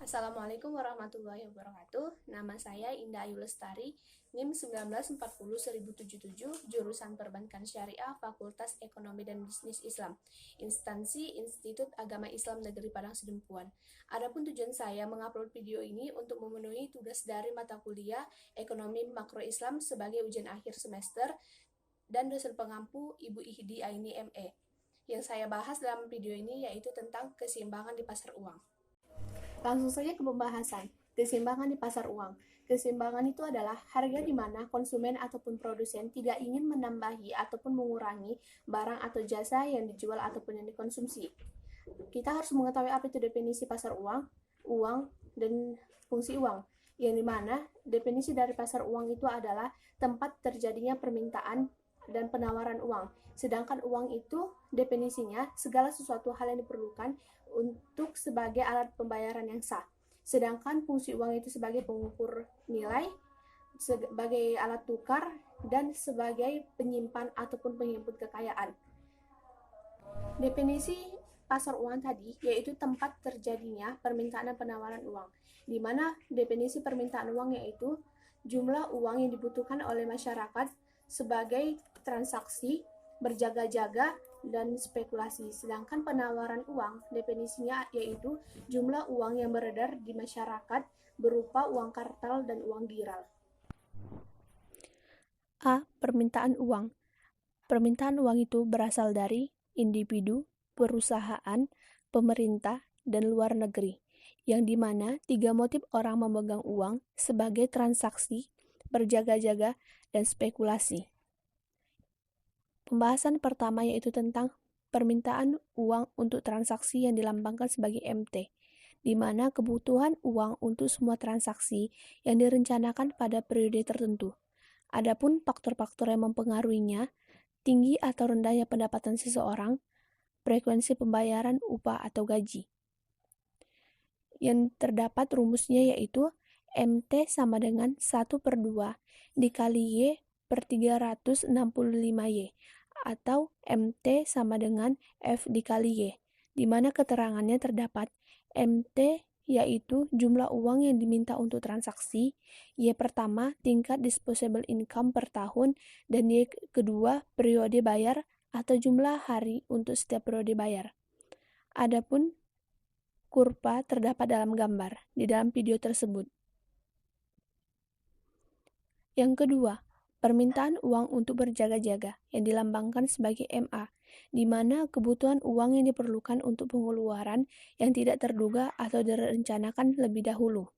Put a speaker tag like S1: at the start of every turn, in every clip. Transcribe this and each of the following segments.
S1: Assalamualaikum warahmatullahi wabarakatuh. Nama saya Indah Ayu Lestari, NIM 1940-1077, jurusan Perbankan Syariah, Fakultas Ekonomi dan Bisnis Islam, instansi Institut Agama Islam Negeri Padang Sidempuan. Adapun tujuan saya mengupload video ini untuk memenuhi tugas dari mata kuliah Ekonomi Makro Islam sebagai ujian akhir semester dan dosen pengampu Ibu Ihdi Aini ME. Yang saya bahas dalam video ini yaitu tentang keseimbangan di pasar uang. Langsung saja ke pembahasan. Keseimbangan di pasar uang. Keseimbangan itu adalah harga di mana konsumen ataupun produsen tidak ingin menambahi ataupun mengurangi barang atau jasa yang dijual ataupun yang dikonsumsi. Kita harus mengetahui apa itu definisi pasar uang, dan fungsi uang. Yang di mana definisi dari pasar uang itu adalah tempat terjadinya permintaan dan penawaran uang. Sedangkan uang itu definisinya segala sesuatu hal yang diperlukan untuk sebagai alat pembayaran yang sah. Sedangkan fungsi uang itu sebagai pengukur nilai, sebagai alat tukar, dan sebagai penyimpan ataupun penginput kekayaan. Definisi pasar uang tadi yaitu tempat terjadinya permintaan dan penawaran uang, di mana definisi permintaan uang yaitu jumlah uang yang dibutuhkan oleh masyarakat sebagai transaksi, berjaga-jaga, dan spekulasi. Sedangkan penawaran uang definisinya yaitu jumlah uang yang beredar di masyarakat berupa uang kartal dan uang giral. A. Permintaan uang. Permintaan uang itu berasal dari individu, perusahaan, pemerintah, dan luar negeri, yang dimana tiga motif orang memegang uang sebagai transaksi, berjaga-jaga, dan spekulasi. Pembahasan pertama yaitu tentang permintaan uang untuk transaksi yang dilambangkan sebagai MT, di mana kebutuhan uang untuk semua transaksi yang direncanakan pada periode tertentu. Adapun faktor-faktor yang mempengaruhinya, tinggi atau rendahnya pendapatan seseorang, frekuensi pembayaran upah atau gaji. Yang terdapat rumusnya yaitu MT sama dengan 1/2 dikali Y per 365Y, atau MT sama dengan F dikali Y, di mana keterangannya terdapat MT yaitu jumlah uang yang diminta untuk transaksi, Y pertama tingkat disposable income per tahun, dan Y kedua periode bayar atau jumlah hari untuk setiap periode bayar. Adapun kurva terdapat dalam gambar di dalam video tersebut. Yang kedua, permintaan uang untuk berjaga-jaga yang dilambangkan sebagai MA, di mana kebutuhan uang yang diperlukan untuk pengeluaran yang tidak terduga atau direncanakan lebih dahulu.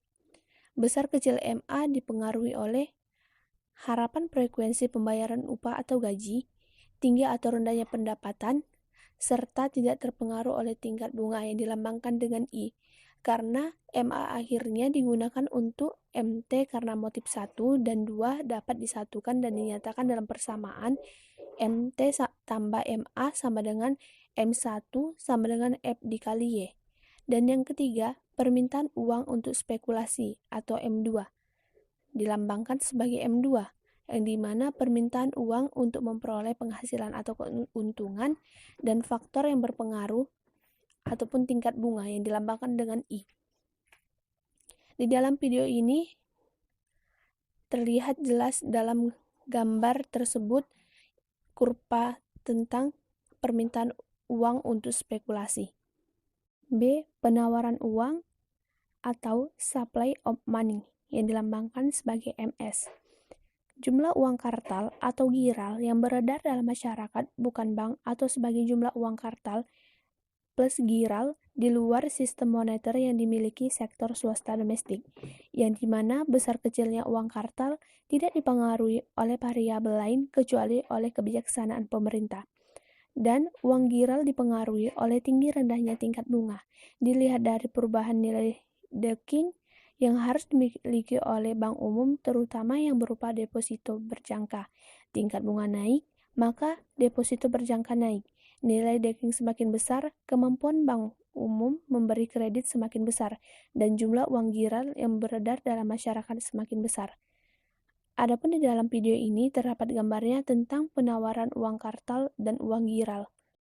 S1: Besar kecil MA dipengaruhi oleh harapan frekuensi pembayaran upah atau gaji, tinggi atau rendahnya pendapatan, serta tidak terpengaruh oleh tingkat bunga yang dilambangkan dengan I, karena MA akhirnya digunakan untuk MT karena motif 1 dan 2 dapat disatukan dan dinyatakan dalam persamaan MT tambah MA sama dengan M1 sama dengan F dikali Y. Dan yang ketiga, permintaan uang untuk spekulasi atau M2 dilambangkan sebagai M2, yang dimana permintaan uang untuk memperoleh penghasilan atau keuntungan dan faktor yang berpengaruh ataupun tingkat bunga yang dilambangkan dengan I. Di dalam video ini terlihat jelas dalam gambar tersebut kurva tentang permintaan uang untuk spekulasi. B. Penawaran uang atau supply of money yang dilambangkan sebagai MS. Jumlah uang kartal atau giral yang beredar dalam masyarakat bukan bank atau sebagai jumlah uang kartal plus giral di luar sistem moneter yang dimiliki sektor swasta domestik, yang dimana besar kecilnya uang kartal tidak dipengaruhi oleh variabel lain kecuali oleh kebijaksanaan pemerintah. Dan uang giral dipengaruhi oleh tinggi rendahnya tingkat bunga, dilihat dari perubahan nilai deking yang harus dimiliki oleh bank umum, terutama yang berupa deposito berjangka. Tingkat bunga naik, maka deposito berjangka naik. Nilai deking semakin besar, kemampuan bank umum memberi kredit semakin besar, dan jumlah uang giral yang beredar dalam masyarakat semakin besar. Adapun di dalam video ini terdapat gambarnya tentang penawaran uang kartal dan uang giral.